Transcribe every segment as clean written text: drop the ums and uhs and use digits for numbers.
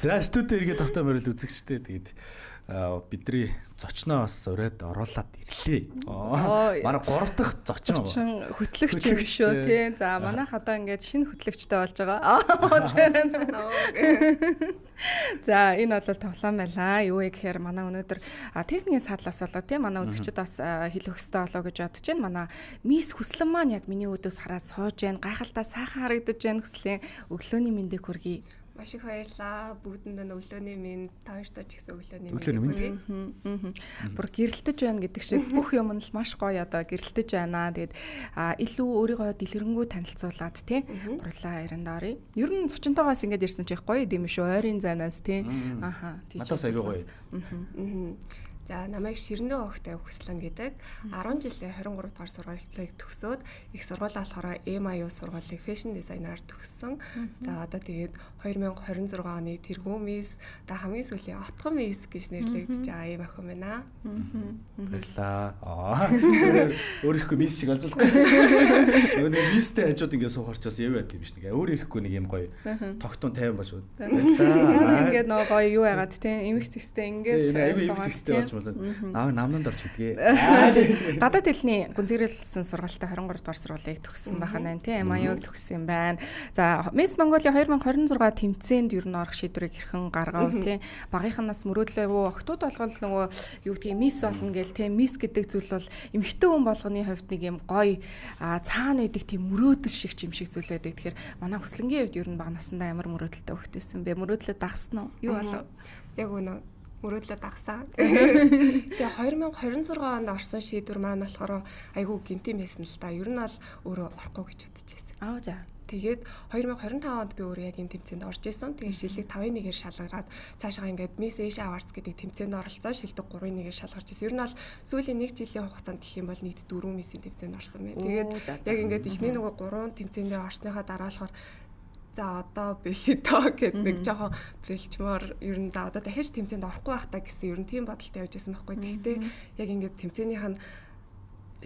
За студид иргэд автомобиль үзэгчтэй тэгээд бидний зочноо бас ураад оруулаад ирлээ. Манай 3 дахь зочин хөтлөгч юм шүү тий. За манайх одоо ингээд шинэ хөтлөгчтэй болж байгаа. За энэ бол тоглоом байлаа. Юу вэ гэхээр манай өнөөдөр техникийн садлаас болоо тий манай үзэгчид бас хэлэх хөстэй болоо гэж бодож байна. Манай мисс Хүслэн маань яг миний өдөөс хараад сууж байна. Гайхалтай сайхан харагдаж байна Хүслийн өглөөний мэндийг хүргэе. Маш их баярлаа. Бүгдэнд нь өглөөний минь тааштай ч гэсэн өглөөний минь. Бүр гэрэлтэж байна гэдэг шиг бүх юм нь л маш гоё одоо гэрэлтэж байна. Тэгээд илүү өөрийгөө дэлгэрэнгүй танилцуулаад тий бурлаа ярианд оръё. Ер нь зочинтойгоос ингэж ирсэн чи их гоё юм шүү. Ойрын зайнаас тий. Надаас аягүй гоё. За намайг Ширнэ Огтой Хүслэн гэдэг 10 жилийн 23 дугаар сургалтыг төгсөөд их сургуулаа болохоор MIU сургуулийг фэшн дизайнераар төгссөн. За одоо тэгээд 2026 оны тэргүүн мисс одоо хамгийн сүүлийн отгон мисс гэж нэрлэгдэж байгаа юм охин байна. Баярлаа. Өөрөхгүй мисс шиг олж болохгүй. Нөгөө мисстэй хажууд ингэ суухарчаас яв яд юм шиг. Өөр ирэхгүй нэг юм гоё тогтун тайван болж байна. Баярлаа. Ингээд нөгөө гоё юу яагаад те эмх зэгстэй ингээд эмх зэгстэй болж намнанд орж гэдгээ. Гадаад хэлний гүнзгийрэлсэн сургалтад 23 дугаар сургуулийг төгссөн байхаа нэ тийм MIU-г төгссөн юм байна. За Miss Mongolia 2026 тэмцээнд ер нь орох шийдвэрийг хэрхэн гаргав тийм багийнханаас мөрөөдлөө охтууд болгол нөгөө юу гэдгийг Miss болно гэл тийм Miss гэдэг зүйл бол эмэгтэй хүн болгоны хувьд нэг юм гоё цаана идэг тийм мөрөөдөл шиг юм шиг зүйл байдаг. Тэгэхээр манай Хүслэнгийн хувьд ер нь бага насандаа ямар мөрөөдөлтэй хөхтэйсэн бэ? Мөрөөдлөө дагсан уу? Юу болов? Яг үнэ мөрөөдлөө дагсан. Тэгээ 2026 онд орсон шийдвэр маань болохоор айгүй гинтийн байсан л та. Ер нь бол өөрөө орохгүй гэж бодож байсан. За. Тэгээд 2025 онд би өөрөө яг энэ тэмцээнд орж исэн. Тэгээд шилдэг 5-1-ээр шалгараад цаашаа ингээд Miss Asia Awards гэдэг тэмцээнд оролцоо шилдэг 3-1-ээр шалгарч исэн. Ер нь бол сүүлийн 1 жилийн хугацаанд гэх юм бол нийт 4 Miss-ийн тэмцээнд орсон байна. Тэгээд яг ингээд эхний нөгөө 3 тэмцээндээ орсныхаа дараа болохоор за одоо бэлээ гэдэг нэг жоохон бэлчмөр ер нь за одоо дахиж тэмцээнд орохгүй байх та гэсэн ер нь тийм бодолтой явж байсан байхгүй. Тэгэхдээ яг ингээд тэмцээнийх нь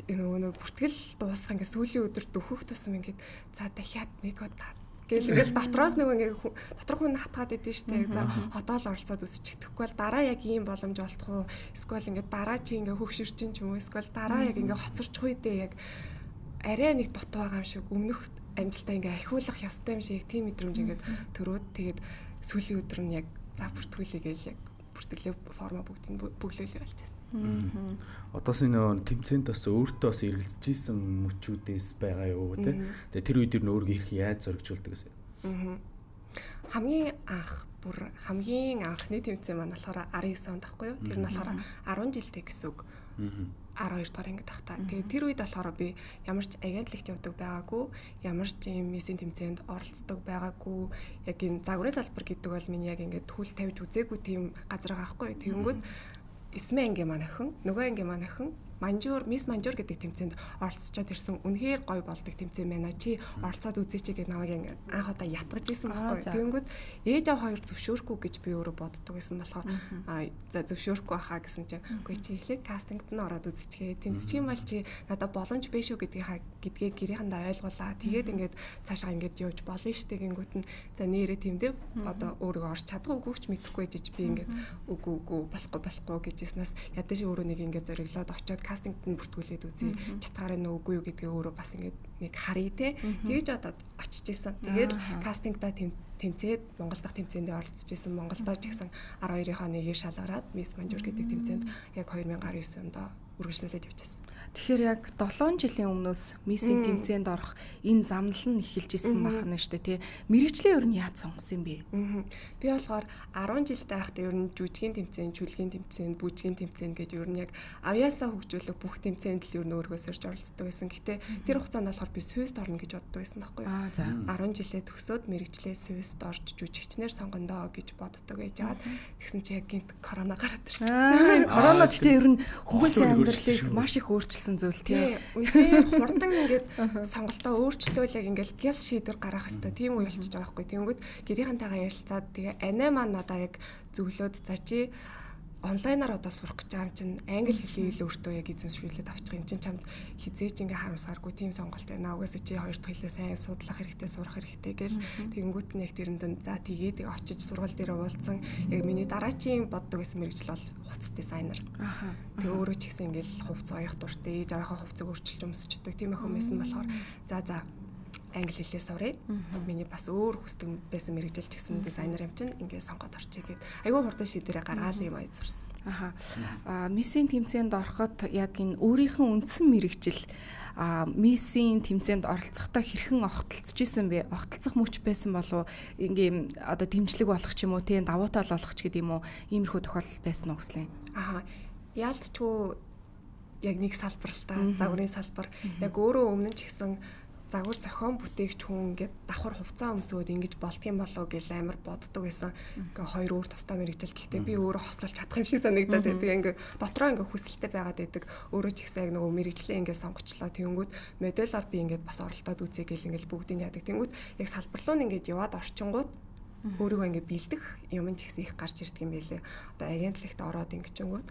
нөгөө бүртгэл дуусах ингээд сүүлийн өдөр дөхөх тусам ингээд за дахиад нэг удаа гэл ингээд дотроос нөгөө ингээд доторх хүн хатгаад идэв штэ. За одоо л оролцоод үсчихдэхгүй бол дараа яг ийм боломж олдох уу? Эсвэл ингээд дараа чи ингээд хөвшөрчин ч юм уу? Эсвэл дараа яг ингээд хоцорчих үедээ яг арай нэг дутуу байгаа юм шиг өмнөх амжилтаа ингээ ахиулах ёстой юм шиг тийм мэдрэмж ингээд төрөөд тэгээд сүүлийн өдөр нь яг за бүртгүүлээгээл яг бүртгэлээ форма бүгдийг бүглүүлээ болчихсон. Одоос энэ тэмцээнд бас өөртөө бас эргэлзэж исэн мөчүүдээс байгаа юу те. Тэгээ тэр үед нь өөрийгөө хэрэг яаж зоригжуулдаг гэсэн. Хамгийн анхны тэмцээн маань болохоор 19 онд тахгүй юу? Тэр нь болохоор 10 жилтэй гэсэн үг. 12 дугаар ангид тахтаа. Тэгээд тэр үед болохоор би ямар ч агентлагт явдаг байгаагүй, ямар ч юм мисийн тэмцээнд оролцдог байгаагүй. Яг энэ загварын салбар гэдэг бол миний яг ингээд хүл тавьж үзээгүй тийм газар байгаа байхгүй. Тэгэнгүүт Исмэ анги маань охин, нөгөө анги маань охин Miss Manjur гэдэг тэмцээнд оролцоод ирсэн. Үнэхээр гоё болдог тэмцээн байна. Чи оролцоод үзээч гэж намайг анх удаа ятгаж исэн байхгүй. Тэгэнгүүт ээж аваа хоёр зөвшөөрөхгүй гэж би өөрөө боддог байсан болохоор за зөвшөөрөхгүй хаа гэсэн чинь үгүй чи эхлээд кастингт нь ороод үзчихээ. Тэнцчих юм бол чи надад боломж биш үү гэдгээ гэрийнхэндээ ойлгуулаа. Тэгээд ингээд цаашаа ингээд явж болно штэ гингүүт нь за нэрээ тэмдэг одоо өөрийгөө орч чадахгүй ч мэдэхгүй гэж би ингээд үгүй болохгүй гэжснээс ядаж өөрөө нэг ингээд зориглоод очиод кастингт нь бүртгүүлээд үзье. Чатгаараа нүггүй юу гэдгээ өөрөө бас ингээд нэг харъя те. Тэгэж одоод очиж исэн. Тэгээд кастингтаа тэмцээд Монгол дахь тэмцээндээ оролцож исэн. Монголдоо ч гэсэн 12-ийнхаа 1-ийг шалгараад Miss Manjur гэдэг тэмцээнд яг 2019 онд үргэлжлүүлээд явчихсан. Тэгэхээр яг 7 жилийн өмнөөс Miss-ийн тэмцээнд орох энэ замнал нь эхэлж исэн байна шүү дээ тий. Мэргэжлээ ер нь яаж сонгосон юм бэ? Би болохоор 10 жилдээ байхдаа ер нь жүжигийн тэмцээн, чүлгийн тэмцээн, бүжгийн тэмцээн гэж ер нь яг авьяасаа хөгжүүлэх бүх тэмцээнд л ер нь өөргөө сорж оролцдог байсан. Гэтэ тэр хугацаанд болохоор би Свист орно гэж боддог байсан байхгүй юу? 10 жилээ төгсөөд мэргэжлээ Свист орж жүжигчнэр сонгондоо гэж боддог байж байгаа. Тэгсэн чи яг гинт корона гараад ирсэн. Корона гэхдээ ер нь хүмүүсийн амьдралыг маш их өөрчилсөн зүйл тий. Үнэхээр хурдан ингээд сонголтоо өөрчлөөл яг ингээд гяс шийдвэр гаргах хэрэгтэй. Тийм үе болчихж байгаа байхгүй. Тэнгүүд гэрийнхэнтэйгээ ярилцаад тэгээ анаа маань надаа яг зөвлөөд за чи онлайнаар одоо сурах гэж байгаа юм чинь англи хэлийг л өөртөө яг эзэмшүүлээд авчих юм чинь чамд хизээж ингээ харамсааргүй тийм сонголт байна. Угаасаа чи хоёр дахь хэлээ сайн судлах хэрэгтэй, сурах хэрэгтэй гэл тэгэнгүүт нь яг тэрэнд за тэгээд очиж сургууль дээр уулзсан. Яг миний дараачийн боддог гэсэн мэргэжил бол хувцас дизайнер. Тэгээ өөрөө ч гэсэн ингээл хувцас оёх дуртай, ээж аваахаа хувцас өөрчилж өмсчдөг тийм их хүмүүс болохоор за англи хэлээ сурыг. Миний бас өөр хүсдэг байсан мэргэжил ч гэсэн дизайнер юм чинь ингээд сонгоод орчих гээд айгүй хурдан шийдвэрээ гаргаад юм аяд сурсан. Миссийн тэмцээнд ороход яг энэ өөрийнх нь үндсэн мэргэжил миссийн тэмцээнд оролцохдоо хэрхэн огтлцож исэн бэ? Огтлцох мөч байсан болов ингээм одоо дэмжлэг болох ч юм уу, тийм давуу тал болох ч гэдэг юм уу? Иймэрхүү тохиолдол байсан уу гэслийн? Яалтчгүй яг нэг салбар л та загварын салбар. Яг өөрөө өмнө ч гэсэн загвар зохион бүтээгч хүн ингээд давхар хувцас өмсөөд ингэж болдгийм болов гэж амар боддог байсан. Ингээ хоёр өөр тусдаа мэргэжил. Гэхдээ би өөрөө хослолж чадах юм шиг санагдаад байдаг. Ингээ дотроо ингээ хүсэлтэй байгаад байдаг. Өөрөө ч ихсэн яг нөгөө мэргэжлээ ингээ сонгочлоо. Тэнгүүд модельор би ингээ бас оролдоод үзье гэл ингээл бүгдийг яадаг. Тэнгүүд яг салбарлуу нь ингээ яваад орчингууд өөрийгөө ингээ бэлдэх юм ч ихсэн их гарч ирдэг юм байлээ. Одоо агентлагт ороод ингэчингүүд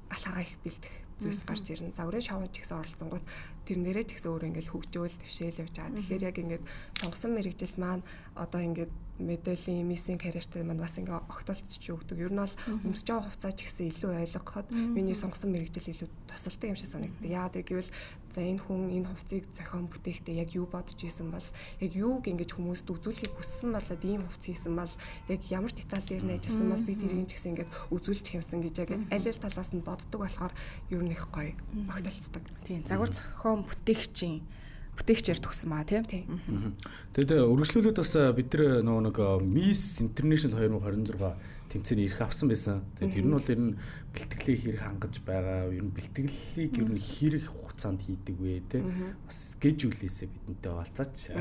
алхагаа их бэлдэх зүйлс гарч ирнэ. Загварын шоунд ч ихсэн оролцсонгууд тэрнэрээ ч гэсэн өөр ингээл хөгжөөл твшээл явж байгаа. Тэгэхээр яг ингээд сонгосон мэргэжил маань одоо ингээд мэдээллийн миссийн карьертэй маань бас ингээ огтолцож өгдөг. Ер нь бол өмсөж байгаа хувцас ч гэсэн илүү ойлгоход миний сонгосон мэргэжил илүү тусалтай юм шиг санагддаг. Яагаад гэвэл за энэ хүн энэ хувцсыг зохион бүтээхдээ яг юу бодож исэн бол яг юуг ингэж хүмүүст үзүүлэхийг хүссэн болоод ийм хувцас хийсэн бол яг ямар деталь дээр нь ажилласан бол би тэрийг ч гэсэн ингээд үзүүлчих юмсан гэж яг аль аль талаас нь боддог болохоор ер нь их гоё огтолцдог. Тийм загвар зохион бүтээгчээр төгсөн маа тийм. Тэгээд үргэлжлүүлээд бас бид нар нэг Miss International 2026 тэмцээний ирэх авсан байсан. Тэгээд ер нь бол ер нь бэлтгэлийг хэрэг хангаж байгаа. Ер нь бэлтгэлийг ер нь хэрэг хугацаанд хийдэг вэ те. Бас скежүүлээсээ бидэнтэй олцаач.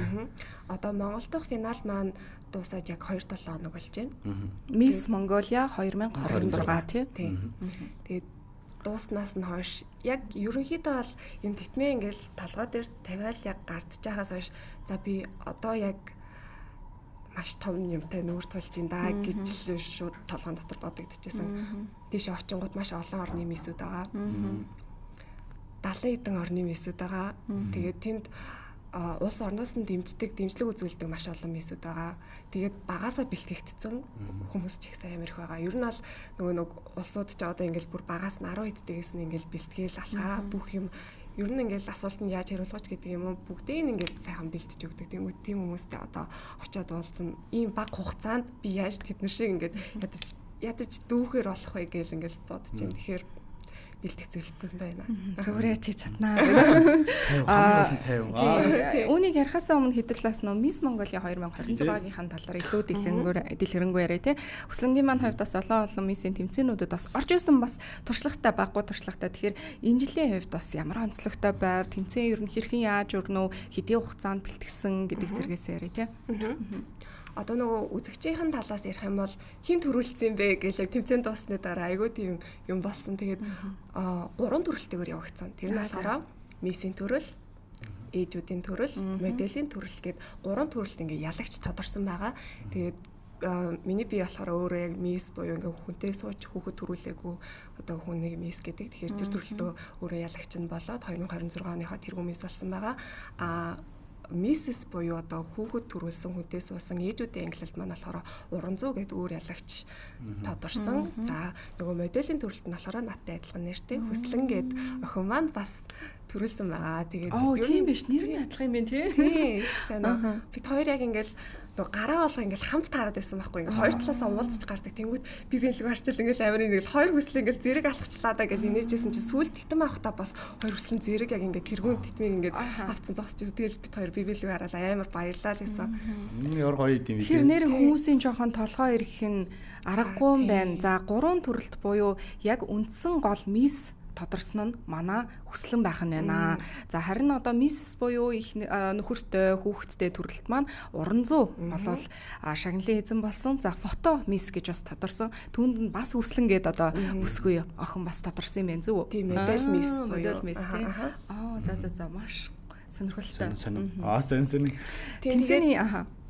Одоо Монгол дахь финал маань дуусаад яг 2-7 хоног болж байна. Miss Mongolia 2026 тийм. Тэгээд дууснаас нь хойш яг ерөнхийдөө бол энэ тэтмээ ингээл толгой дээр тавиал яг гардж байхаас хойш за би одоо яг маш том юмтай нүүр тулж ин да гэж л шууд толгойн дотор бодогдчихсэн. Тийш очингууд маш олон орны миссүүд байгаа. 70 хэдэн орны миссүүд байгаа. Тэгээд тэнд улс орноос нь дэмжлэг үзүүлдэг маш олон миссүүд байгаа. Тэгээд багаасаа бэлтгэгдсэн хүмүүс ч их сайн амирх байгаа. Ер нь бол нөгөө нэг улсууд ч одоо ингээл бүр багаас нь 10 хэддээс нь ингээл бэлтгээл алхаа бүх юм ер нь ингээл асуулт нь яаж хариулах ч гэдэг юм уу бүгдийг нь ингээл сайхан бэлтэж өгдөг. Тэнгүүд тийм хүмүүстэй одоо очиод уулзсан ийм бага хугацаанд би яаж тэднэр шиг ингээд ядаж дүүхээр болох вэ гэж ингээл бодож байна. Тэгэхээр бэлтгэх зүйлсэн байна. Зүгээрээ чи чаднаа. Үүнийг ярихаас өмнө хэдүүлээс нөө Miss Mongolia 2026-гийн талаар илүү дэлгэрэнгүй яриа тий. Хүслэнгийн маань хувьд бас олон миссийн тэмцээнүүдэд бас орж исэн бас туршлагатай баггүй туршлагатай. Тэгэхээр энэ жилийн хувьд бас ямар онцлогтой байв, тэмцээн ер нь хэрхэн яаж өрнөө, хэдийн хугацаанд бэлтгэсэн гэдэг зэрэгээс яриа тий. Одоо нөгөө үзэгчийн талаас ярих юм бол хин төрүүлсэн бэ гэж яг тэмцээн дуусны дараа айгүй тийм юм болсон. Тэгээд 3 төрөлтэйгээр явагдсан. Тэр нь болохоор миссийн төрөл, ээжүүдийн төрөл, моделийн төрөл гэд 3 төрөлт ингээ ялагч тодорсон байгаа. Тэгээд миний бие болохоор өөрөө яг мисс буюу ингээ хүнтэй сууж хүүхэд төрүүлээгүй одоо хүн нэг мисс гэдэг. Тэгэхээр тэр төрөлтөө өөрөө ялагч нь болоод 2026 оныхоо тэргүүн мисс болсон байгаа. Миссис буюу одоо хүүхэд төрүүлсэн хүнтэй суусан ээжүүдийн ангилалд маань болохоор 300 гэдэг өөр ялагч тодорсон. За нөгөө моделийн төрөлт нь болохоор надтай адилхан нэртэй Хүслэн гэд охин маань бас төрүүлсэн байгаа. Тэгээд тийм биш нэр нь адилхан юм байна тий. Тийм. Бид хоёр яг ингээл нөгөө гараа болго ингээл хамт таарад байсан байхгүй. Ингээл хоёр талаасаа уулзаж гардаг. Тэнгүүд би биелэг харчил ингээл амир ингээл хоёр хүсэл ингээл зэрэг алхачлаа да гэж инээжсэн чи сүүл титэм авахта бас хоёр хүсэл зэрэг яг ингээд тэргүүн титмийг ингээд авцсан зогсчихсэн. Тэгэл бид хоёр би биелэг хараад амар баярлаа л гэсэн. Ямар гоё юм бэ. Тэр нэр хүмүүсийн жоохон толгой ирэх нь аргагүй юм байна. За 3 төрөлт буюу яг үндсэн гол мисс тодорсон нь манай Хүслэн байх нь байна. За харин одоо миссис буюу их нөхөртэй хүүхэдтэй төрөлт маань 300 болвол шагналын эзэн болсон. За фото мисс гэж бас тодорсон. Түүнд нь бас Хүслэн гээд одоо бүсгүй охин бас тодорсон юм байна зү? Тийм модель мисс буюу модель мисс тийм. За маш сонирхолтой. Сонирхолтой. Тэмцээний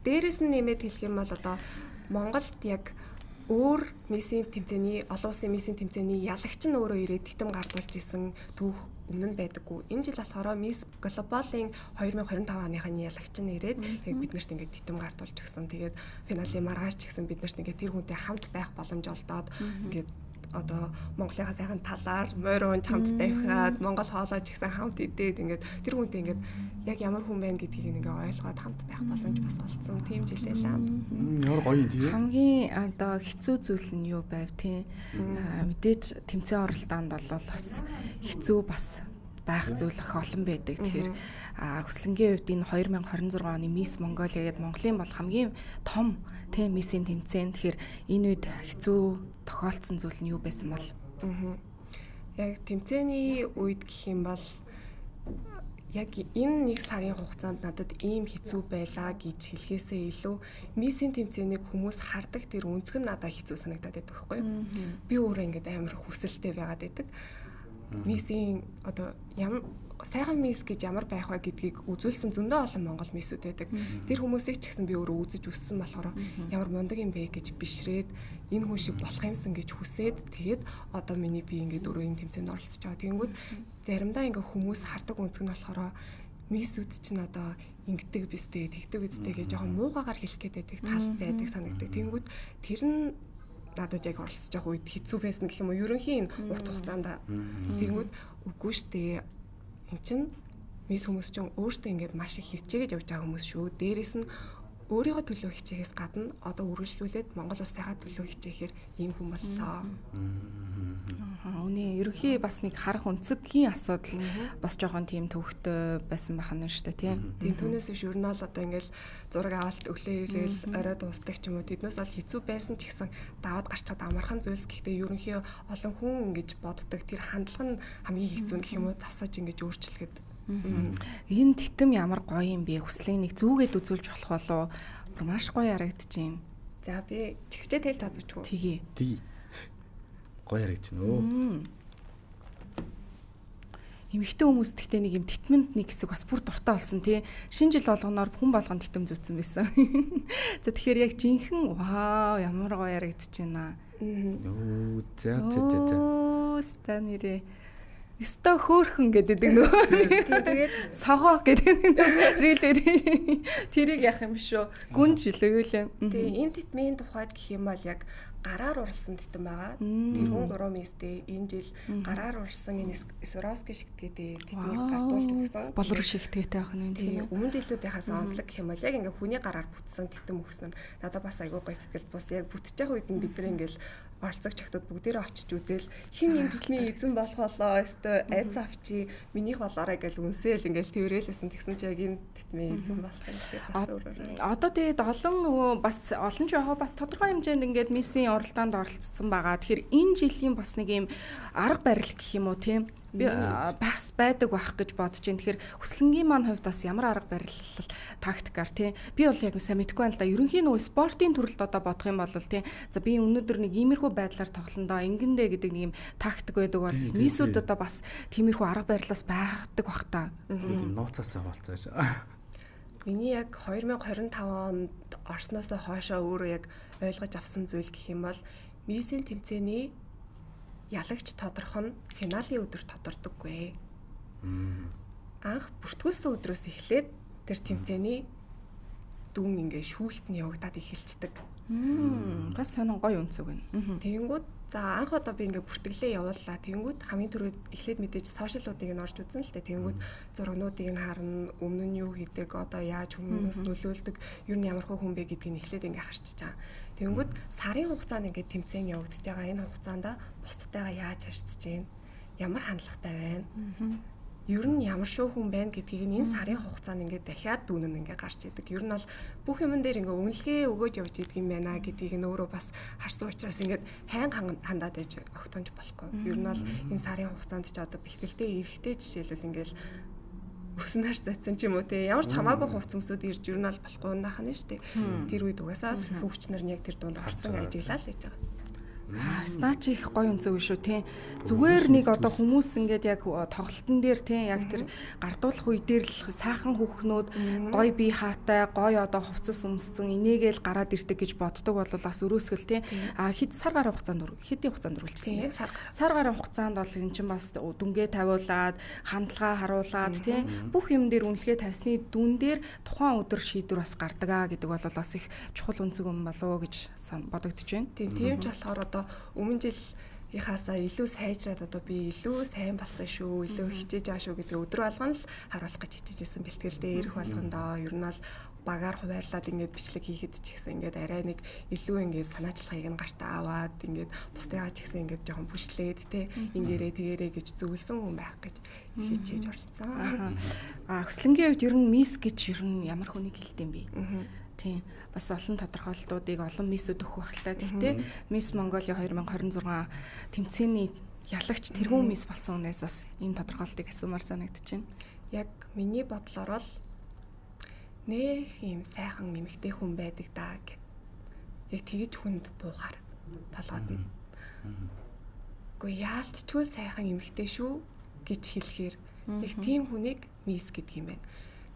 дээрээс нь нэмээд хэлэх юм бол одоо Монголд яг өөр миссийн тэмцээний олон улсын миссийн тэмцээний ялагч нь өөрөө ирээд титэм гардуулж исэн түүх өмнө нь байдаггүй. Энэ жил болохоор Miss Global-ийн 2025 оныхны ялагч нь ирээд яг биднэрт ингээд титэм гардуулж өгсөн. Тэгээд финалийн маргааш ч гэсэн биднэрт ингээд тэр хүнтэй хамт байх боломж олдоод ингээд одоо Монголынхаа сайхан талаар морин хамт тавихад Монгол хоолой ч гэсэн хамт идээд ингээд тэр хүнтэй ингээд яг ямар хүн байна гэдгийг ингээд ойлгоод хамт байх боломж бас олцсон. Тийм жилээлээ. Ямар гоё юм тийм. Хамгийн одоо хэцүү зүйл нь юу байв те? Мэдээж тэмцээн оролдоонд бол бас хэцүү бас байх зүйл их олон байдаг. Тэгэхээр хүслэнгийн хувьд энэ 2026 оны Miss Mongolia гэдэг Монголын бол хамгийн том тийм миссийн тэмцээн. Тэгэхээр энэ үед хэцүү тохиолдсон зүйл нь юу байсан бол? Яг тэмцээний үед гэх юм бол яг энэ нэг сарын хугацаанд надад ийм хэцүү байлаа гэж хэлхээсээ илүү миссийн тэмцээнийг хүмүүс хардаг тэр өнцг нь надад хэцүү санагдаад байдаг байхгүй юу? Би өөрөө ингээд амар хүсэлтэй байгаад байдаг. Миссийн одоо ямар сайхан мисс гэж ямар байх вэ гэдгийг үзүүлсэн зөндөө олон монгол миссүүд байдаг. Тэр хүмүүсийг ч гэсэн би өөрөө үзэж өссөн болохоор ямар мундаг юм бэ гэж бишрээд энэ хүн шиг болох юмсан гэж хүсээд тэгээд одоо миний би ингээд өөрөө энэ тэмцээнд оролцож байгаа. Тэгэнгүүт заримдаа ингээд хүмүүс хардаг өнцг нь болохоор миссүүд чинь одоо ингэдэг бистэй, тэгдэг бистэй гэж жоохон муугаагаар хэлэх гээд байдаг тал байдаг санагддаг. Тэгэнгүүт тэр нь надад яг оролцож байгаа үед хэцүү байсан гэх юм уу? Ерөнхийн энэ урт хугацаанд тэгэнгүүт үгүй штэ. Энд чинь мисс хүмүүс чинь өөртөө ингээд маш их хичээгээд явж байгаа хүмүүс шүү. Дээрээс нь өөрийнхөө төлөө хичээгээс гадна одоо үргэлжлүүлээд Монгол улсынхаа төлөө хичээхээр ийм хүн боллоо. Үнэ ерөнхий бас нэг харах өнцөгийн асуудал бас жоохон тийм төвхтэй байсан байна шүү дээ тийм. Тийм түүнээс биш ер нь бол одоо ингээл зураг авалт өглөө ирээл орой дуустдаг ч юм уу тэднээс бол хэцүү байсан ч гэсэн даваад гарчаад амархан зүйлс гэхдээ ерөнхий олон хүн ингэж боддог тэр хандлага нь хамгийн хэцүү гэх юм уу засаж ингэж өөрчлөхөд. Энэ титэм ямар гоё юм бэ? Хүслийг нэг зүгээд үзүүлж болох болоо маш гоё харагдчихээн. За би чигчээ тэл тазчихгүй. Тэгээ. Гоё харагдчихнөө. Эмэгтэй хүмүүс гэхдээ нэг юм титмэнд нэг хэсэг бас бүр дуртай болсон тий. Шинэ жил болгоноор хүн болгон титэм зүүцсэн байсан. За тэгэхээр яг жинхэнэ вау ямар гоё харагдчихээн аа. Йоо за. Ста нэрээ. Өстө хөөхөн гэдэг нөгөө. Тэгээд согоо гэдэг рилээд тэрийг яах юм шүү. Гүн жилэгэлээ. Тэгээ энэ титмийн тухайд гэх юм бол яг гараар урсан титэм байгаа. Тэрхүү 3 мистэй энэ жил гараар урсан энэ Сваровски шигтгээтэй титмийг гардуулж өгсөн. Болор шигтгээтэй байх нь тийм ээ. Өмнө жилүүдийнхээс онцлог гэх юм бол яг ингээ хүний гараар бүтсэн титэм өгсөн нь надад бас айгүй гоё сэтгэл бус. Яг бүтэж явах үед нь бид нар ингээл оролцогч хатууд бүгдээрээ очиж үзэл хин энэ титмийн эзэн болох болоо өстө айц авчи минийх болоорой гэж үнсээл ингээл тэрвэрлсэн тэгсэн чи яг энэ титмийн эзэн болсон гэх бас өөрөөр. Одоо тэгээд олон ч яг бас тодорхой хэмжээнд ингээд миссийн оролдоонд оролцсон байгаа. Тэгэхээр энэ жилийн бас нэг юм арга барил гэх юм уу тийм би бас байдаг байх гэж бодож байна. Тэгэхээр хүслэнгийн маань хувьд бас ямар арга барил тактикаар тийм би бол яг сайн мэдэхгүй байна л да. Ерөнхийн нөгөө спортын төрөлд одоо бодох юм бол тийм за би өнөөдөр нэг иймэрхүү байдлаар тоглондоо ингэндэ гэдэг нэг юм тактик байдаг бол миссүүд одоо бас тиймэрхүү арга барилаас байдаг бах та. Нууцаасаа болцоож. Миний яг 2025 онд орсноосоо хойшоо өөрөө яг ойлгож авсан зүйл гэх юм бол миссийн тэмцээний ялагч тодорхой нь финалийн өдөр тодордоггүй. Анх бүртгүүлсэн өдрөөс эхлээд тэр тэмцээний дүн ингээ шүүлтэн явагдаад эхэлцдэг. Гас сонин гоё үнцэг байна. Тэгэнгүүт за анх одоо би ингээ бүртгэлээ явууллаа. Тэгэнгүүт хамгийн түрүүд эхлээд мэдээж сошиалуудыг нь орж үзэн л дээ. Тэгэнгүүт зургнуудыг нь харна, өмнө нь юу хийдэг, одоо яаж хүмүүс нөлөөлдөг, ер нь ямар хүн бэ гэдгийг эхлээд ингээ харчиж байгаа. Тэгэнгүүт сарын хугацаанд ингээ тэмцээн явагдаж байгаа. Энэ хугацаанд бусдтайгаа яаж харьцаж байна? Ямар хандлагатай байна? Ер нь ямар шүү хүн байна гэдгийг энэ сарын хугацаанд ингээд дахиад дүүнэн ингээд гарч идэг. Ер нь бол бүх юмн дээр ингээд үнэлгээ өгөөж явж идэг юм байна гэдгийг нь өөрөө бас харсан учраас ингээд хайн хандаад байж огтонж болохгүй. Ер нь бол энэ сарын хугацаанд ч одоо бэлтгэлтэй эрэхтэй жишээлбэл ингээд өснөр цацсан ч юм уу те ямар ч хамаагүй хувц өмсөд ирж ер нь бол болохгүй нахна шүү дээ. Тэр үед угаасаа шүүгчнэр нь яг тэр дунд орцсон ажиллаа л гэж байгаа. Снаач их гоё үнцэг шүү тий. Зүгээр нэг одоо хүмүүс ингээд яг тоглолтын дээр тий яг тэр гардуулах үе дээр л сайхан хүүхнүүд гоё бие хаатай, гоё одоо хувцас өмссөн инээгээл гараад ирдэг гэж боддог бол бас өрөөсгөл тий. Хэд сар гаруй хугацаанд хэдийн хугацаанд үргэлжилсэн. Сар гаруй хугацаанд бол эн чинь бас дүнгээ тавиулаад, хандлага харуулад тий бүх юм дээр үнэлгээ тавьсны дүн дээр тухайн өдөр шийдвэр бас гардаг аа гэдэг бол бас их чухал үнцэг юм болов уу гэж бодогдож байна. Тийм ч болохоор одоо өмнө жил ихаасаа илүү сайжраад одоо би илүү сайн болсон шүү, илүү хичээж байгаа шүү гэдэг өдөр болгон л харуулах гэж хичээжсэн бэлтгэлдээ ирэх болгондоо ер нь бол багаар хуваарлаад ингээд бичлэг хийхэд ч ихсэн ингээд арай нэг илүү ингээд санаачлагыг нь гартаа аваад ингээд бусдыгаа ч ихсэн ингээд жоохон бүшлээд те ингээрээ тэгэрээ гэж зөвлөсөн хүн байх гэж хичээж оролцсон. Хөслөнгийн үед ер нь мисс гэж ер нь ямар хүнийг хэлдэм бэ? Тийм. Бас олон тодорхойлолтуудыг олон миссүүд өгөх байх л та. Гэхдээ Miss Mongolia 2026 тэмцээний ялагч тэргүүн мисс болсон хүнээс бас энэ тодорхойлолтыг асуумаар санагдаж байна. Яг миний бодлоор бол нэх юм сайхан нэмэгтэй хүн байдаг даа гэд. Яг тэгэж хүнд буухаар толгойд нь. Гэхдээ яалтчгүй сайхан нэмэгтэй шүү гэж хэлэхээр яг тийм хүнийг мисс гэдэг юм байна.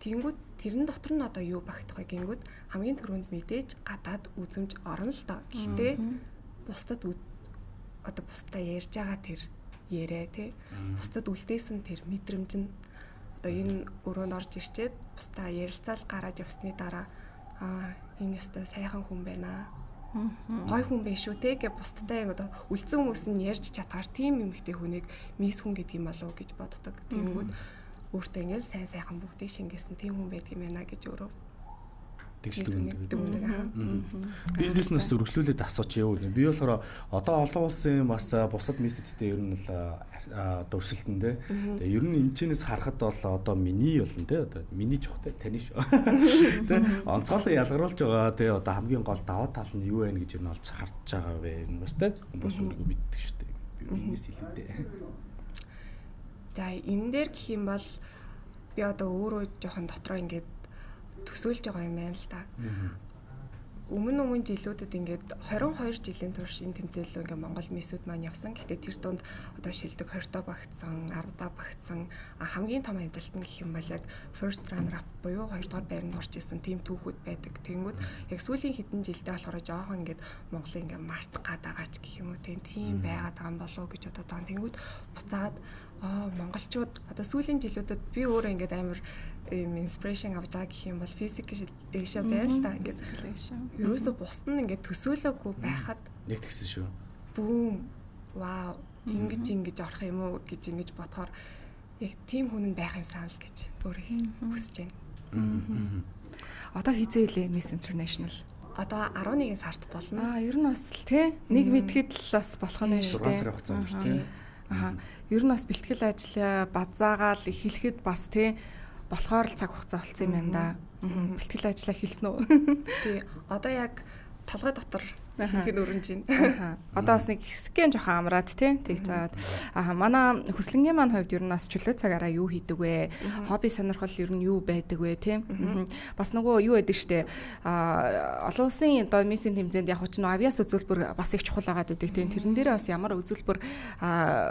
Тэгэнгүүт тэрэн дотор нь одоо юу багтах вэ гингүүд хамгийн түрүүнд мэдээж гадаад үзэмж орно л доо. Гэхдээ бусдад одоо бусдаа ярьж байгаа тэр яриа тий. Бусдад үлдээсэн тэр мэдрэмж нь одоо энэ өрөөнд орж ирчээд бусдаа ярилцаал гараад явсны дараа энэ өстой сайхан хүн байна. Гой хүн байх шүү те гэж бусдтай одоо үлдсэн хүмүүс нь ярьж чадхаар тийм эмэгтэй хүнийг мисс хүн гэдэг юм болов уу гэж боддог. Тэгэнгүүт өөртөө ингээд сайхан бүгдийг шингээсэн тийм хүн байдаг юм байна гэж өөрөө тэгждэг. Би эндээс нас өргөжлүүлээд асууч яа вэ? Би болохоор одоо олон улсын бас бусад миссэдтэй ер нь л одоо өрсөлдөндөө. Тэгээ ер нь энэ чэнэс харахад бол одоо миний болно те одоо миний чухтай таны шүү. Тэ онцгойлон ялгаруулж байгаа те одоо хамгийн гол даваа тал нь юу вэ гэж ер нь олж харж байгаа вэ? Энэ бас те хүмүүс өөрийгөө мэддэг шүү дээ. Би энэс илүүдээ. За энэ дээр гэх юм бол би одоо өөрөө жоохон дотроо ингээд төсөөлж байгаа юм байна л да. Өмнө жилүүдэд ингээд 22 жилийн турш энэ тэмцээл ингээд Монгол миссүүд маань явсан. Гэхдээ тэр дунд одоо шилдэг 20-тоо багтсан, 10-таа багтсан хамгийн том амжилт нь гэх юм бол яг first runner up буюу 2-дугаар байранд орж исэн тийм түүхүүд байдаг. Тэгэнгүүт яг сүүлийн хэдэн жилдээ болохоор жоохон ингээд Монголын ингээд мартах гад байгаа ч гэх юм уу тийм байгаад байгаа юм болов уу гэж бодоод байгаа. Тэгэнгүүт буцаад монголчууд одоо сүүлийн жилүүдэд би өөрөө ингээд амар inspiration авч байгаа гэх юм бол physics ишээ байл та ингээд ерөөсөө бусд нь ингээд төсөөлөөгүй байхад нэг тэгсэн шүү. Бүүм вау ингэж орох юм уу гэж ингэж бодохоор яг тийм хүн нь байх юм санал гэж өөрөө хүсэж байна. Одоо хизээ илээ Miss International? Одоо 11 сард болно. Ер нь бас л тий нэг мэдхэд л бас болох нь шүү дээ. 6 сарын хугацаа юм шүү тий. Ер нь бас бэлтгэл ажлаа базаагаал эхлэхэд бас тий болохоор л цаг хугацаа болсон юм байна да. Бэлтгэл ажлаа хэлсэн үү? Тий. Одоо яг толгой дотор хийхэд өрнж байна. Одоо бас нэг хэсгэн жоохон амраад тий тэгж жаад. Манай хөслөнгийн маань хувьд ер нь бас чөлөө цагаараа юу хийдэг вэ? Хобби сонирхол ер нь юу байдаг вэ тий? Бас нөгөө юу байдаг штэ. Олон улсын одоо миссийн тэмцээнд яг ч нөгөө авиас үзүүлбэр бас их чухал байгаад байдаг тий. Тэрэн дээр бас ямар үзүүлбэр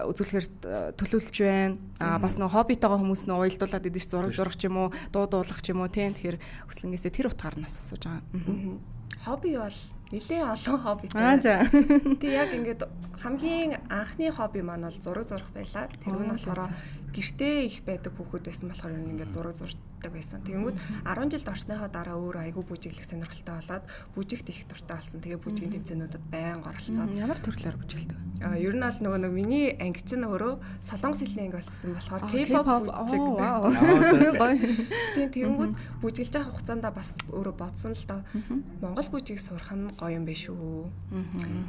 үзүүлэхээр төлөвлөж байна. Бас нөгөө хоббитойгоо хүмүүс нөгөө уялдуулаад идэв ч зураг ч юм уу, дуу дуулах ч юм уу тий. Тэгэхээр хөслөнгөөсөө тэр утгаар нас асууж байгаа. Хобби бол нэлээд олон хоббитэй. Тэг яг ингээд хамгийн анхны хобби маань бол зураг зурах байлаа. Тэр нь болохоор гэртээ их байдаг хүүхэд байсан болохоор ингээд зураг зурдаг байсан. Тэгэнгүүт 10 жилд орсныхоо дараа өөрөө айгүй бүжиглэх сонирхолтой болоод бүжигт их дуртай болсон. Тэгээ бүжигийн тэмцээнүүдэд байнга оролцоод. Ямар төрлөөр бүжиглэдэг? Ер нь бол нөгөө миний анги чинь өөрөө солонгос хэлний анги болсон болохоор K-pop бүжиг. Тэгэнгүүт бүжиглэж байгаа хугацаанд бас өөрөө бодсон л доо. Монгол бүжиг сурах нь гоё юм биш үү?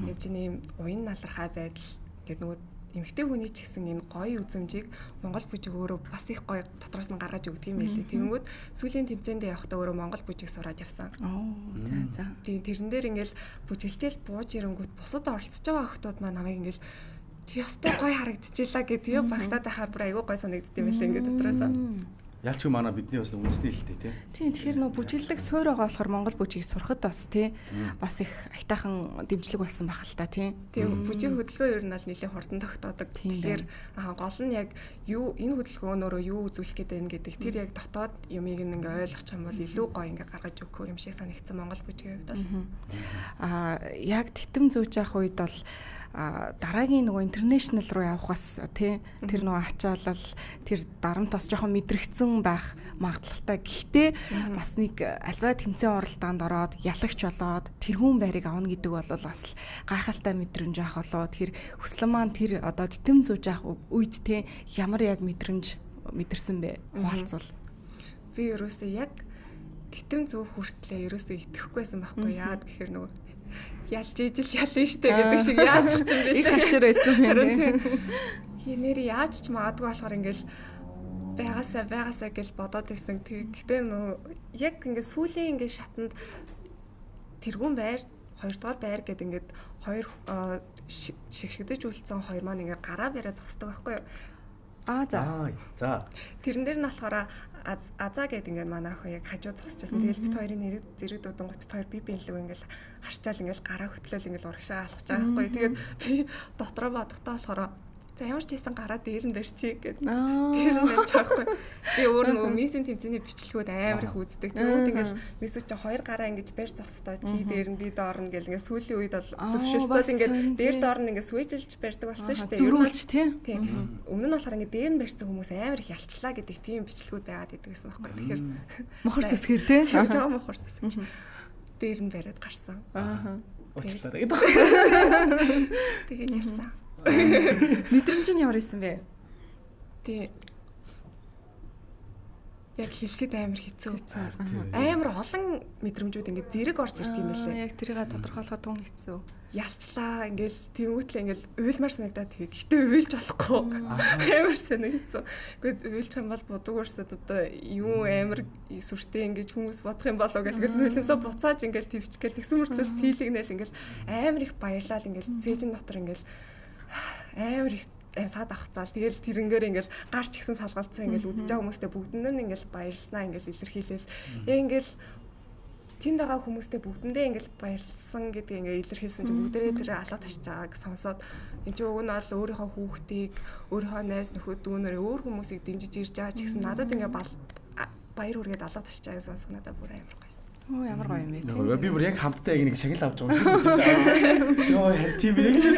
Энд чинь уян налархай байдал ингээд нөгөө эмэгтэй хүний ч гэсэн энэ гоё үзэмжийг Монгол бүжиг өөрөө бас их гоё дотроос нь гаргаж өгдөг юм байлээ. Тэгэнгүүт сүүлийн тэмцээндээ явахдаа өөрөө Монгол бүжиг сураад явсан. За. Тийм тэрэн дээр ингээл бүжиглжэл бууж ирэнгүүт бусад оролцож байгаа охтууд маань намайг ингээл чи ястай гоё харагдчихлаа гэдэг тийм багтаад байхаар бүр айгүй гоё санагдд юм байлээ ингээд дотроосоо. Ялч манай бидний бас үндэсний хэлтэй тий. Тийм тэгэхээр нөө бүжиглдэг суурь байгаа болохоор монгол бүжгийг сурахад бас тий бас их аятайхан дэмжлэг болсон байх л та тий. Тийм бүжиг хөдөлгөөн ер нь аль нэлийн хурдан тогтоодог. Тэгэхээр гол нь яг юу энэ хөдөлгөөнөөрөө юу үзүүлэх гээд байна гэдэг тэр яг дотоод юмыг ингээ ойлгох юм бол илүү гоё ингээ гаргаж өгөх юм шиг санагдсан монгол бүжгийн хувьд бол. Яг титэм зүүж явах үед бол дараагийн нөгөө интернэшнл руу явахаас тий тэр нөгөө ачаалал тэр дарамтаас жоохон мэдрэгцэн байх магадлалтай. Гэхдээ бас нэг альва тэмцээн оролдоонд ороод ялагч болоод тэрүүн байрыг авна гэдэг бол бас гайхалтай мэдрэмж авах болоо. Тэр хүслэн маань тэр одоо титэм зүүж явах үед тий ямар яг мэдэрсэн бэ? Хаалцвал. Би ерөөсөө яг титэм зүүх хүртлээ ерөөсөө итгэхгүйсэн байхгүй яад гэхээр нөгөө ялж ижил ялна штэ гэдэг шиг яаж ч юм бэ. Их хашир байсан юм. Нэр яаж ч магадгүй болохоор ингээл байгаасаа гэж бодоод байсан. Гэхдээ нөө яг ингээд сүүлийн ингээд шатанд тэрүүн байр 2 дугаар байр гэдэг ингээд хоёр шигшгдэж үлдсэн хоёр маань ингээд гараа бариад зогсдог байхгүй юу? За. Тэрэн дээр нь болохоор Азаа гэдэг ингээд манай охин яг хажуу зогсчихсан. Тэгэл бит хоёрын нэрийг зэрэг дуудан гот хоёр би бинлэг ингээд харчаал ингээд гараа хөтлөөл ингээд урагшаа алхаж байгаа байхгүй. Тэгээд би дотроо бодохдоо болохоор за ямар ч хийсэн гараа дээр нь барьчих гэдэг. Тэр нь байж байгаа байхгүй. Би өөр нөгөө мисийн тэмцээний бичлэгүүд амар их үздэг. Тэгвэл ингээд мисүү чи хоёр гараа ингээд барь зогсдоо чи дээр нь би доор нь гэл ингээд сүүлийн үед бол зөвшөөрөлтөд ингээд дээр доор нь ингээд switch-лж барьдаг болсон шүү дээ. Зөрүүлж тий. Өмнө нь болохоор ингээд дээр нь барьсан хүмүүс амар их ялчлаа гэдэг тийм бичлэгүүд байгаад идэг гэсэн байхгүй. Тэгэхээр мохор сүсгэр тий. Жоо мохор сүсгэр. Дээр нь бариад гарсан. Уучлаарай гэдэг. Тэгээд ярьсан. Мэдрэмж нь ямар исэн бэ? Тий. Яг хэлэхэд амар хэцүү. Амар олон мэдрэмжүүд ингээд зэрэг орж ирд юм лээ. Яг тэрийг тодорхойлоход тун хэцүү. Ялчлаа ингээл тэнгүүтлээ ингээл уйлмар санагдаад гэхдээ уйлж болохгүй. Амар санагдсан. Гэхдээ уйлж юм бол будуугаарсад одоо юу амар сүртэй ингэж хүмүүс бодох юм болоо гэл уйлмсаа буцааж ингээл твчгээл тэгсэн мөртлөө цийлэгнэл ингээл амар их баярлал ингээл цээжин дотор ингээл амар их саад авцаал тэгэл тэрнгээр ингээл гарч гисэн салгалцсан ингээл үзэж байгаа хүмүүстэй бүгдэнд нь ингээл баярлснаа ингээл илэрхийлэл ингээл тэнд байгаа хүмүүстэй бүгдэндээ ингээл баярлсан гэдгийг ингээл илэрхийлсэн чинь бүгдээрээ тэр алга ташиж байгааг сонсоод энэ чинь уг нь бол өөрийнхөө хүүхдийг өөрийнхөө найз нөхөд дүүнэрээ өөр хүмүүсийг дэмжиж ирж байгаа ч гэсэн надад ингээ баяр хүргээд алга ташиж байгааг сонсох надад бүр амар гойсон. Ямар гоё юм бэ тий. Би бүр яг хамтдаа яг нэг шагнал авч байгаа юм шиг. Йоо харин тийм нэг юм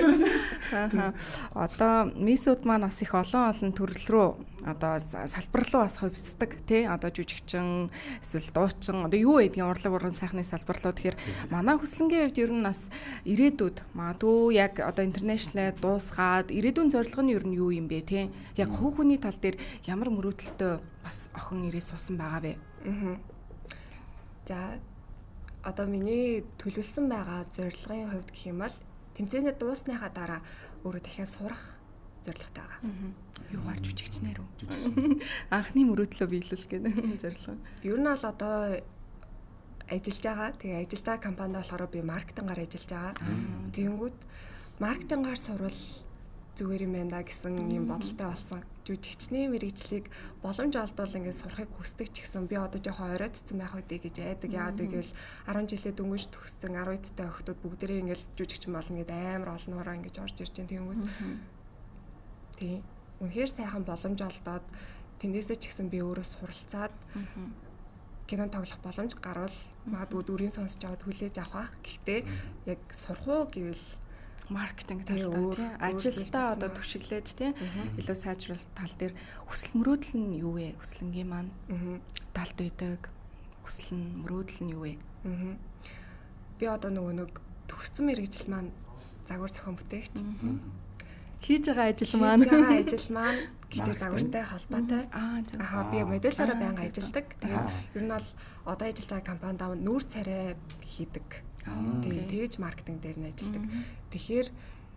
байна. Одоо мисүүд маань бас их олон төрөл рүү одоо салбар руу бас хувьсдаг тий. Одоо жүжигчин эсвэл дуучин одоо юу гэдгийг урлаг уран сайхны салбар руу тэгэхээр манай хүслэнгийн хувьд ер нь бас ирээдүйд магадгүй яг одоо интернэшнл дуусгаад ирээдүйн зорилго нь ер нь юу юм бэ тий. Яг хувь хүний тал дээр ямар мөрөөдөлтөй бас охин ирээ суусан байгаа вэ? За одоо миний төлөвлөсөн байгаа зорилгын хувьд гэх юм бол тэмцээний дуусныхаа дараа өөрөө дахиад сурах зорилготой байгаа. Юугаар жүжигчнэр үү? Анхны мөрөөдлөө биелүүлэх гэдэг зорилго. Ер нь бол одоо ажиллаж байгаа. Тэгээ ажиллаж байгаа компанид болохоор би маркетингаар ажиллаж байгаа. Тэгэнгүүт маркетингаар сурвал зүгээр юм байна да гэсэн юм бодолтой болсон. Жүжигчний мэргэжлийг боломж олдвол ингээд сурахыг хүсдэг ч гэсэн би одоо жоохон оройтцсан байх үедээ гэж айдаг. Яагаад гэвэл 10 жилээ дөнгөж төгссөн 10 дтай охтууд бүгдээрээ ингээд жүжигчин болно гэд амар олноороо ингээд орж ирж байгаа. Тэнгүүд тий. Үнэхээр сайхан боломж олдоод тэндээсээ ч гэсэн би өөрөө суралцаад кино тоглох боломж гарвал магадгүй дүрийн сонсож аваад хүлээж авах. Гэхдээ яг сурах уу гэвэл маркетинг талтай тий ажилдаа одоо түшиглээд тий илүү сайжруулалт тал дээр хүсэл мөрөөдөл нь юу вэ? Хүслэнгийн маань талд байдаг хүсэл нь мөрөөдөл нь юу вэ? Би одоо нэг төгссөн мэргэжил маань загвар зохион бүтээгч хийж байгаа ажил маань гэхдээ загвартай холбоотой. Би модельороо байнга ажилладаг. Тэгээд ер нь бол одоо ажиллаж байгаа компанид нүүр царай хийдэг. Тэгж маркетинг дээр нь ажилладаг. Тэгэхээр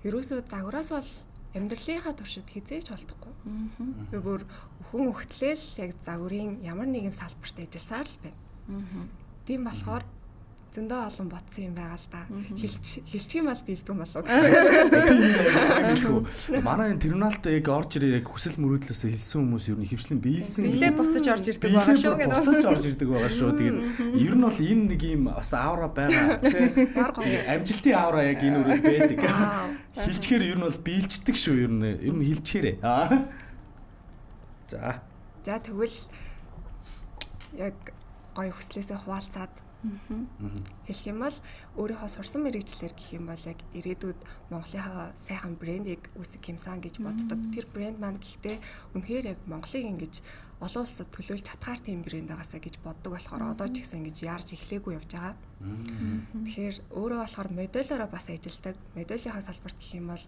ерөөсөө загвараас бол амьдралынхаа туршид хизээж холдохгүй. Би бүр өхөн өгтлээл яг загварын ямар нэгэн салбарт ажилласаар л байна. Тийм болохоор зөндөө олон бодсон юм байгаа л да. Хилчих юм бол бэлдгүй болов. Манай энэ терминалд яг орж ирээ яг хүсэл мөрөөдлөөсөө хэлсэн хүмүүс ер нь ихэвчлэн биелсэн. Билет буцаж орж ирдэг байгаа шүү гэдэг. Буцаж орж ирдэг байгаа шүү. Тэгээд ер нь бол энэ нэг юм бас аура байгаа тийм. Амжилтын аура яг энэ үрэл байдаг. Хилчгээр ер нь бол биелждэг шүү ер нь хилчгээрээ. За. За тэгвэл яг гоё хүслээсээ хуваалцаад хэлэх юм бол өөрийнхөө сурсан мэрэгчлэр гэх юм бол яг ирээдүйд Монголынхаа сайхан брендийг үүсгэх юмсан гэж боддог. Тэр брэнд маань гэхдээ үнэхээр яг Монголыг ингэж олон улсад төлөөлж чадхаар тийм брэнд байгаасаа гэж боддог болохоор одоо ч гэсэн ингэж яарч эхлээгүй явж байгаа. Тэгэхээр өөрөө болохоор модельороо бас ажилладаг. Модельийнхаа салбарт гэх юм бол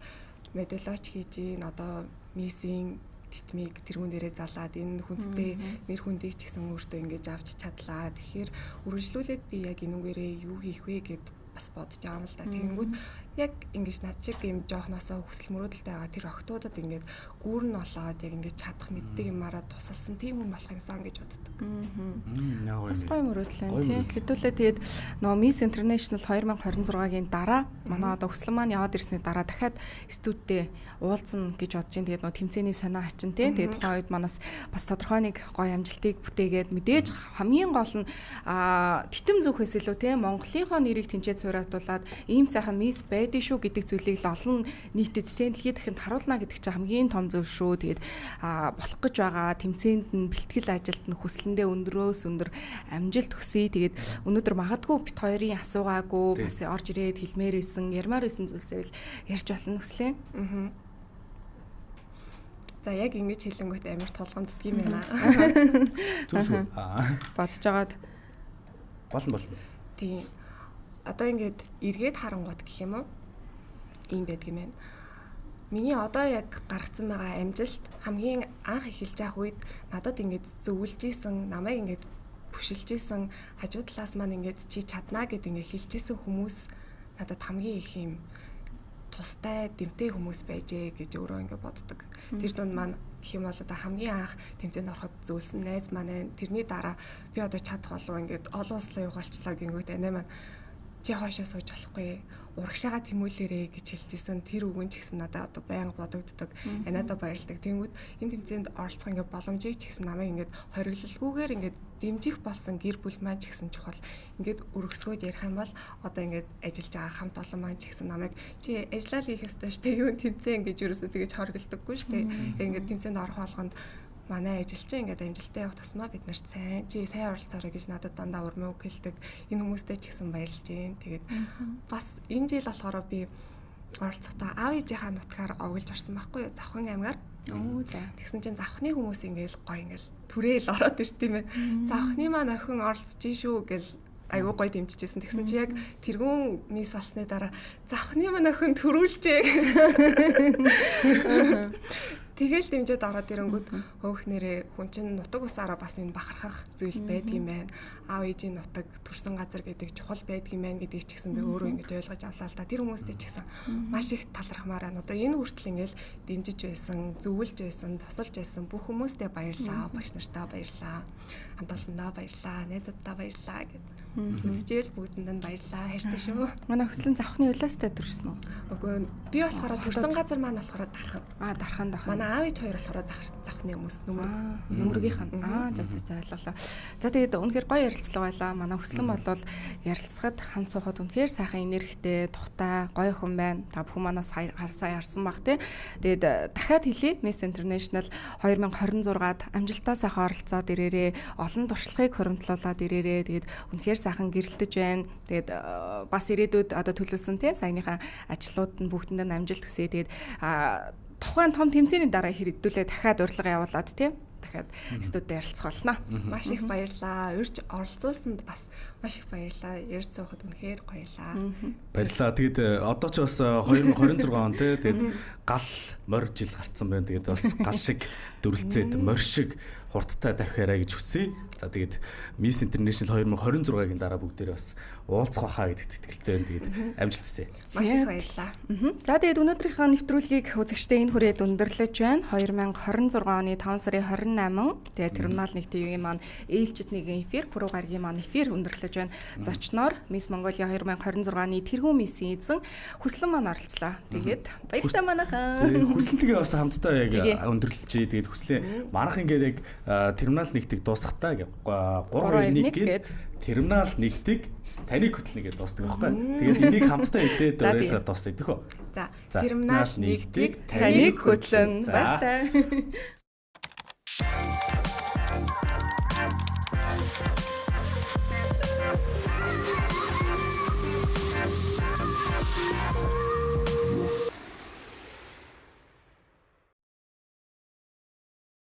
модельоч хийж ийн одоо мисинг титмиг тэрүүн дээрээ залаад энэ хүндтэй нэр хүндийг ч гэсэн өөртөө ингэж авч чадлаа. Тэгэхээр үргэлжлүүлээд би яг энүүгээрээ юу хийх вэ гэд бас бодож байгаа юм л да. Тэгэнгүүт яг ингэж над шиг юм жоохносоо хүсэл мөрөөдөлтэй байгаа тэр охтуудад ингэж гүүрэн олоод яг ингэж чадах мэддэг юмараа тусалсан тийм хүн болох юмсан гэж боддог. Бас гоё мөрөөдөл байна тийм. Хэдүүлээ тэгээд нөгөө Miss International 2026-гийн дараа манай одоо хүсэл маань яваад ирсний дараа дахиад студидтэй уулзна гэж бодож байна. Тэгээд нөгөө тэмцээний сонио хачин тийм. Тэгээд тухайн үед манаас бас тодорхой нэг гоё амжилтыг бүтээгээд мэдээж хамгийн гол нь титэм зүхээс илүү тийм Монголынхоо нэрийг тэнцээд сураатуулаад ийм сайхан Miss байдгийн шүү гэдэг зүйлийг л олон нийтэд тийм дэлхийд дахинд харуулна гэдэг чинь хамгийн том зүйл шүү. Тэгээд болох гэж байгаа тэмцээнд нь бэлтгэл ажилд нь хүслэндээ өндрөөс өндөр амжилт хүсье. Тэгээд өнөөдөр магадгүй бит хоёрын асуугаагүй бас орж ирээд хэлмээр байсан, ярмаар байсан зүйлсээ л ярьж болно хүслээ. За яг ингэж хэлэнгүүт амар тулгамддаг юм байна. Зүг. Бодож агаад болно. Тийм. Одоо ингээд эргээд харангуут гэх юм уу? Ийм байдаг юм байна. Миний одоо яг гаргацсан байгаа амжилт хамгийн анх эхэлж байх үед надад ингээд зөвлөж исэн, намайг ингээд бүшилж исэн, хажуу талаас маань ингээд чи чаднаа гэд ингээд хэлж исэн хүмүүс надад хамгийн их юм тустай, дэмтэй хүмүүс байжээ гэж өөрөө ингээд боддог. Тэр дунд маань гэх юм бол одоо хамгийн анх тэмцээнд ороход зөвлөсөн найз маань тэрний дараа би одоо чадах болов ингээд олон улслаа югалчлаа гингүүт анаа маань чи хоошоо сууж болохгүй урагшаага тэмүүлээрэ гэж хэлжсэн тэр үгэн ч гэсэн надад одоо байнга бодогддог. Анадаа баярлдаг. Тэнгүүд энэ тэмцээнд оролцох ингээд боломжийг ч гэсэн намайг ингээд хориглолгүйгээр ингээд дэмжих болсон гэр бүл маань ч гэсэн чухал. Ингээд өргөсгөөд ярих юм бол одоо ингээд ажиллаж байгаа хамт олон маань ч гэсэн намайг чи ажиллаа л хийх ёстой шүү дээ. Юу тэмцээн гэж юусоо тэгэж хориглодоггүй шүү дээ. Ингээд тэмцээнд орох болгонд манай ажилчин ингээд амжилттай явах тусмаа бид нарт сайн оролцоорой гэж надад дандаа урмын үг хэлдэг. Энэ хүмүүстэй ч гэсэн баярлж байна. Тэгээд бас энэ жил болохоор би оролцохдоо аав ээжийнхаа нутгаар овгилж орсон байхгүй юу? Завхан аймгаар. Тэгсэн чинь завхны хүмүүс ингээд гоё ингээд түрээл ороод ирт юм байна. Завхны маань охин оролцож шүү гэл айгуу гоё дэмжижсэн. Тэгсэн чи яг тэргүүн мис болсны дараа завхны маань охин төрүүлжээ. Тэгэл дэмжээд ороод ирэнгүүт хөөх нэрээ хүн чинь нутаг усаараа бас энэ бахархах зүйл байдаг юм байна. Аав ээжийн нутаг төрсэн газар гэдэг чухал байдаг юм байна гэдгийг ч гэсэн би өөрөө ингэж ойлгож авлаа л да. Тэр хүмүүстэй ч гэсэн маш их талархмаар байна. Одоо энэ хүртэл ингээл дэмжиж байсан, зөвлөж байсан, тусалж байсан бүх хүмүүстээ баярлалаа, багш нартаа баярлалаа, хамт олондоо баярлалаа, найзуудаа баярлалаа гэдэг. Үзчихэл бүгдэнд нь баярлалаа. Хайртай шүү. Манай хүслэн завхны улаастай төрсөн үү? Үгүй би болохоор төрсэн газар маань болохоор дархан. Дархан. Манай аав ээж хоёр болохоор завхны хүмүүс нүмергийнх нь. За ойлголоо. За тэгээд үнэхээр гоё ярилцлага байлаа. Манай хүслэн болвол ярилцахад хамт суухад үнэхээр сайхан энергитэй, тухтай, гоё хүн байна. Та бүхэн манаас сайн харсан баг тий. Тэгээд дахиад хэлье. Miss International 2026-ад амжилтаа сайхан оролцоод ирээрээ, олон туршлагыг хуримтлуулад ирээрээ. Тэгээд үнэхээр сайхан гэрэлтэж байна. Тэгээд бас ирээдүйд одоо төлөвлөсөн тий саяныхаа ажлууд нь бүгдэнд нь амжилт хүсье. Тэгээд тухайн том тэмцээний дараа хэрэгдүүлээ дахиад урилга явуулаад тий дахиад студид ярилцах болно. Маш их баярлалаа. Урьж оролцуулсанд бас маш их баярлалаа. Ярь цаоход үнэхээр гоёлаа. Баярлалаа. Тэгээд одоо ч бас 2026 он тий тэгээд гал морь жил гарцсан байна. Тэгээд бас гал шиг дүрлцээд морь шиг хурдтай давхиараа гэж хүсье. За тэгээд Miss International 2026-гийн дараа бүгдээрээ бас уулзах байхаа гэдэгт итгэлтэй байна. Тэгээд амжилт хүсье. Маш их баярлалаа. За тэгээд өнөөдрийнхөө нэвтрүүлгийг үзэгчдээ энэ хүрээд өндөрлөж байна. 2026 оны 5 сарын 28. Тэгээд Терминал 1 TV-ийн маань ээлжид нэгэн эфир, Пүрэв гарагийн маань эфир өндөрлөж байна. Зочноор Miss Mongolia 2026-ны тэргүүн миссийн эзэн Хүслэн маань оролцлоо. Тэгээд баярлалаа манайхан. Хүслэнтэйгээ бас хамтдаа яг өндөрлөж. Тэгээд Хүслээ манайх ингээд яг Терминал 1-ийг дуусгахтаа 3-2-1 гээд Терминал 1-ийг таныг хөтлөнө гэдээ дуусдаг байхгүй. Тэгээд энийг хамтдаа хэлээд уриалаад дуусгая дөхөө. За Терминал 1-ийг таныг хөтлөн. Баярлалаа.